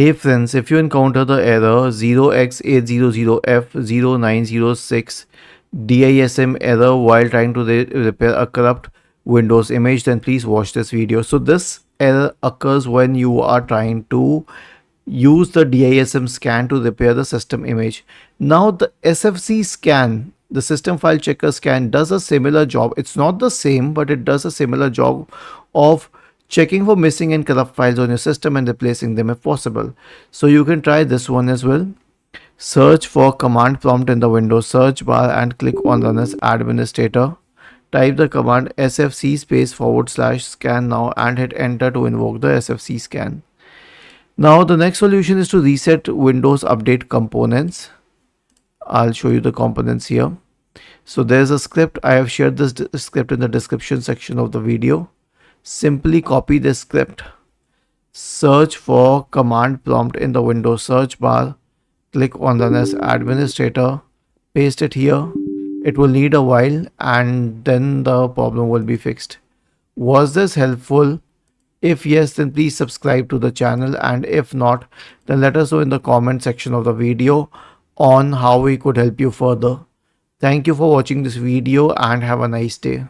Hey friends, if you encounter the error 0x800f0906 DISM error while trying to repair a corrupt Windows image, then please watch this video. So this error occurs when you are trying to use the DISM scan to repair the system image. Now the SFC scan, the system file checker scan, does a similar job. It's not the same, but it does a similar job of checking for missing and corrupt files on your system and replacing them if possible. So you can try this one as well. Search for command prompt in the Windows search bar and click on Run as Administrator. Type the command sfc /scan now and hit enter to invoke the sfc scan. Now the next solution is to reset Windows Update components. I'll show you the components here. So there's a script. I have shared this script in the description section of the video. Simply copy this script. Search for command prompt in the Windows search bar. Click on Run as Administrator. Paste it here. It will need a while and then the problem will be fixed. Was this helpful? If yes, then please subscribe to the channel, and if not, then let us know in the comment section of the video on how we could help you further. Thank you for watching this video and have a nice day.